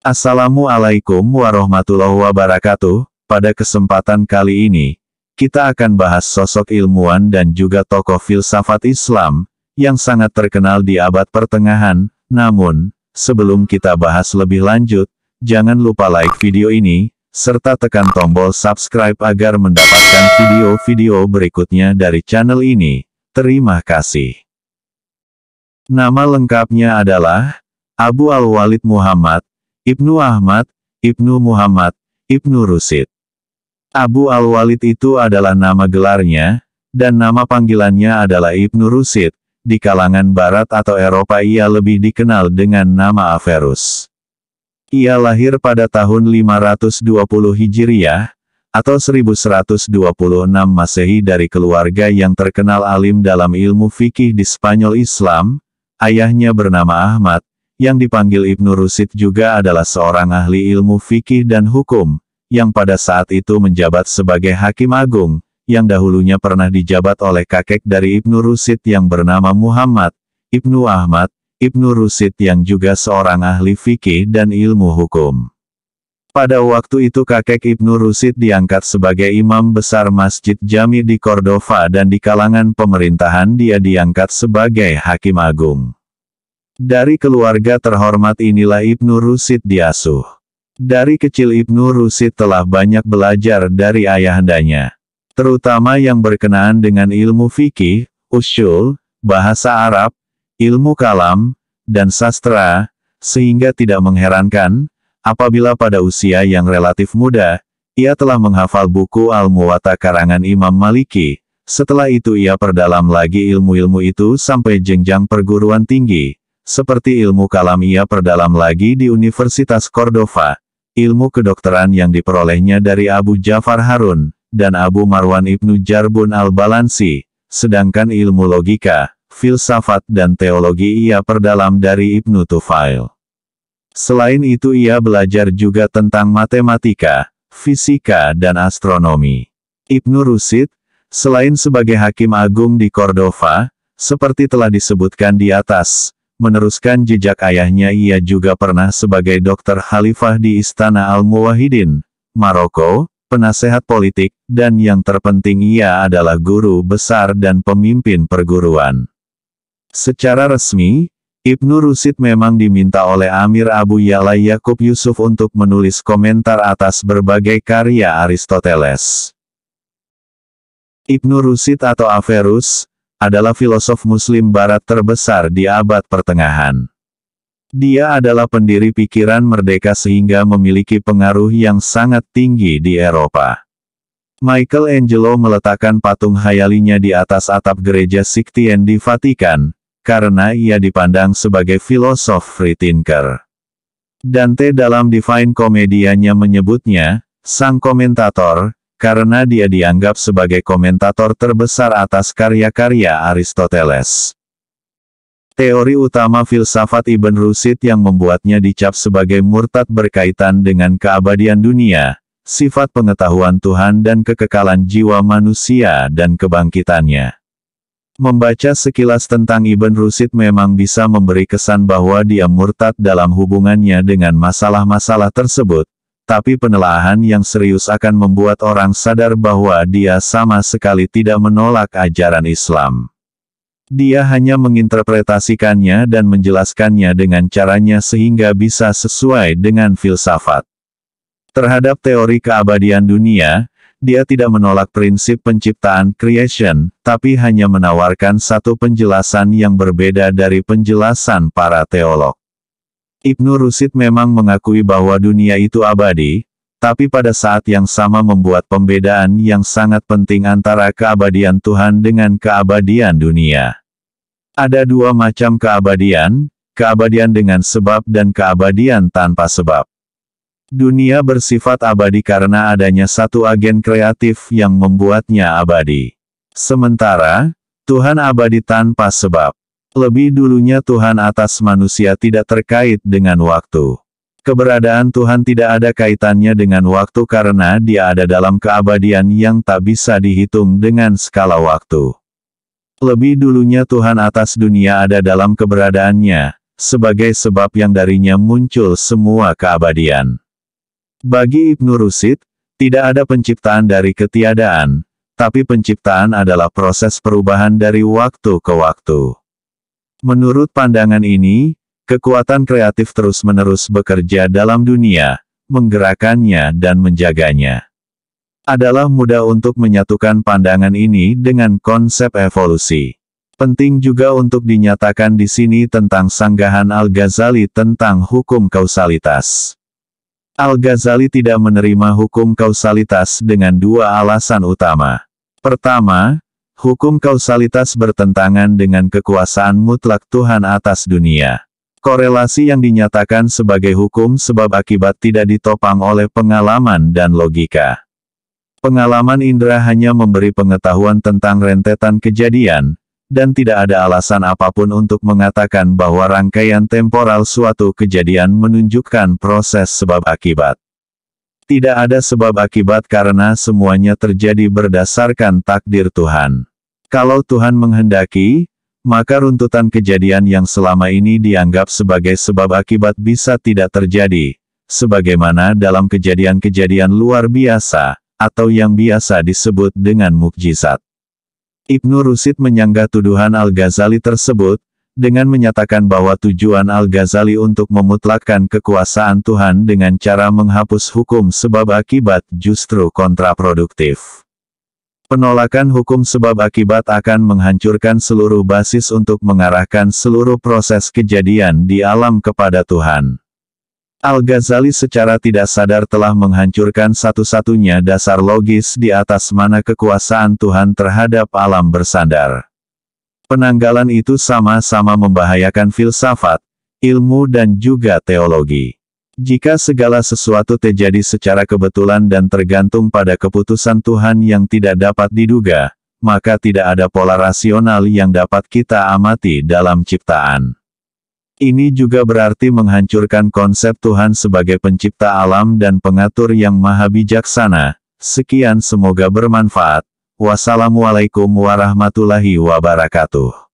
Assalamualaikum warahmatullahi wabarakatuh. Pada kesempatan kali ini, kita akan bahas sosok ilmuwan dan juga tokoh filsafat Islam, yang sangat terkenal di abad pertengahan. Namun, sebelum kita bahas lebih lanjut, jangan lupa like video ini, serta tekan tombol subscribe agar mendapatkan video-video berikutnya dari channel ini. Terima kasih. Nama lengkapnya adalah Abu Al-Walid Muhammad, Ibnu Ahmad, Ibnu Muhammad, Ibnu Rushid. Abu Al-Walid itu adalah nama gelarnya, dan nama panggilannya adalah Ibnu Rushid. Di kalangan Barat atau Eropa ia lebih dikenal dengan nama Averroes. Ia lahir pada tahun 520 Hijriah, atau 1126 Masehi dari keluarga yang terkenal alim dalam ilmu fikih di Spanyol Islam. Ayahnya bernama Ahmad, yang dipanggil Ibnu Rushid juga adalah seorang ahli ilmu fikih dan hukum, yang pada saat itu menjabat sebagai Hakim Agung, yang dahulunya pernah dijabat oleh kakek dari Ibnu Rushid yang bernama Muhammad, Ibnu Ahmad, Ibnu Rushid yang juga seorang ahli fikih dan ilmu hukum. Pada waktu itu kakek Ibnu Rushid diangkat sebagai imam besar Masjid Jami di Cordova dan di kalangan pemerintahan dia diangkat sebagai Hakim Agung. Dari keluarga terhormat inilah Ibnu Rushid diasuh. Dari kecil Ibnu Rushid telah banyak belajar dari ayahandanya, terutama yang berkenaan dengan ilmu fikih, usyul, bahasa Arab, ilmu kalam, dan sastra, sehingga tidak mengherankan, apabila pada usia yang relatif muda, ia telah menghafal buku Al-Muwatta karangan Imam Maliki. Setelah itu ia perdalam lagi ilmu-ilmu itu sampai jenjang perguruan tinggi. Seperti ilmu kalam ia perdalam lagi di Universitas Cordova, ilmu kedokteran yang diperolehnya dari Abu Ja'far Harun, dan Abu Marwan Ibnu Jarbun al-Balansi, sedangkan ilmu logika, filsafat dan teologi ia perdalam dari Ibnu Tufail. Selain itu ia belajar juga tentang matematika, fisika dan astronomi. Ibnu Rushid, selain sebagai Hakim Agung di Cordova, seperti telah disebutkan di atas, meneruskan jejak ayahnya ia juga pernah sebagai dokter khalifah di Istana Al-Muwahhidin, Maroko, penasehat politik, dan yang terpenting ia adalah guru besar dan pemimpin perguruan. Secara resmi, Ibnu Rushid memang diminta oleh Amir Abu Ya'la Yakub Yusuf untuk menulis komentar atas berbagai karya Aristoteles. Ibnu Rushid atau Averroes adalah filosof Muslim Barat terbesar di abad pertengahan. Dia adalah pendiri pikiran merdeka sehingga memiliki pengaruh yang sangat tinggi di Eropa. Michelangelo meletakkan patung hayalinya di atas atap gereja Sixtine di Vatikan, karena ia dipandang sebagai filosof free thinker. Dante dalam Divine Comedianya menyebutnya, sang komentator, karena dia dianggap sebagai komentator terbesar atas karya-karya Aristoteles. Teori utama filsafat Ibn Rushid yang membuatnya dicap sebagai murtad berkaitan dengan keabadian dunia, sifat pengetahuan Tuhan dan kekekalan jiwa manusia dan kebangkitannya. Membaca sekilas tentang Ibn Rushid memang bisa memberi kesan bahwa dia murtad dalam hubungannya dengan masalah-masalah tersebut. Tapi penelaahan yang serius akan membuat orang sadar bahwa dia sama sekali tidak menolak ajaran Islam. Dia hanya menginterpretasikannya dan menjelaskannya dengan caranya sehingga bisa sesuai dengan filsafat. Terhadap teori keabadian dunia, dia tidak menolak prinsip penciptaan creation, tapi hanya menawarkan satu penjelasan yang berbeda dari penjelasan para teolog. Ibnu Rushid memang mengakui bahwa dunia itu abadi, tapi pada saat yang sama membuat pembedaan yang sangat penting antara keabadian Tuhan dengan keabadian dunia. Ada dua macam keabadian dengan sebab dan keabadian tanpa sebab. Dunia bersifat abadi karena adanya satu agen kreatif yang membuatnya abadi. Sementara, Tuhan abadi tanpa sebab. Lebih dulunya Tuhan atas manusia tidak terkait dengan waktu. Keberadaan Tuhan tidak ada kaitannya dengan waktu karena dia ada dalam keabadian yang tak bisa dihitung dengan skala waktu. Lebih dulunya Tuhan atas dunia ada dalam keberadaannya, sebagai sebab yang darinya muncul semua keabadian. Bagi Ibnu Rushd, tidak ada penciptaan dari ketiadaan, tapi penciptaan adalah proses perubahan dari waktu ke waktu. Menurut pandangan ini, kekuatan kreatif terus-menerus bekerja dalam dunia, menggerakkannya dan menjaganya. Adalah mudah untuk menyatukan pandangan ini dengan konsep evolusi. Penting juga untuk dinyatakan di sini tentang sanggahan Al-Ghazali tentang hukum kausalitas. Al-Ghazali tidak menerima hukum kausalitas dengan dua alasan utama. Pertama, hukum kausalitas bertentangan dengan kekuasaan mutlak Tuhan atas dunia. Korelasi yang dinyatakan sebagai hukum sebab akibat tidak ditopang oleh pengalaman dan logika. Pengalaman indera hanya memberi pengetahuan tentang rentetan kejadian, dan tidak ada alasan apapun untuk mengatakan bahwa rangkaian temporal suatu kejadian menunjukkan proses sebab akibat. Tidak ada sebab akibat karena semuanya terjadi berdasarkan takdir Tuhan. Kalau Tuhan menghendaki, maka runtutan kejadian yang selama ini dianggap sebagai sebab akibat bisa tidak terjadi, sebagaimana dalam kejadian-kejadian luar biasa, atau yang biasa disebut dengan mukjizat. Ibnu Rushd menyanggah tuduhan Al-Ghazali tersebut, dengan menyatakan bahwa tujuan Al-Ghazali untuk memutlakkan kekuasaan Tuhan dengan cara menghapus hukum sebab akibat justru kontraproduktif. Penolakan hukum sebab akibat akan menghancurkan seluruh basis untuk mengarahkan seluruh proses kejadian di alam kepada Tuhan. Al-Ghazali secara tidak sadar telah menghancurkan satu-satunya dasar logis di atas mana kekuasaan Tuhan terhadap alam bersandar. Penanggalan itu sama-sama membahayakan filsafat, ilmu dan juga teologi. Jika segala sesuatu terjadi secara kebetulan dan tergantung pada keputusan Tuhan yang tidak dapat diduga, maka tidak ada pola rasional yang dapat kita amati dalam ciptaan. Ini juga berarti menghancurkan konsep Tuhan sebagai pencipta alam dan pengatur yang maha bijaksana. Sekian, semoga bermanfaat. Wassalamualaikum warahmatullahi wabarakatuh.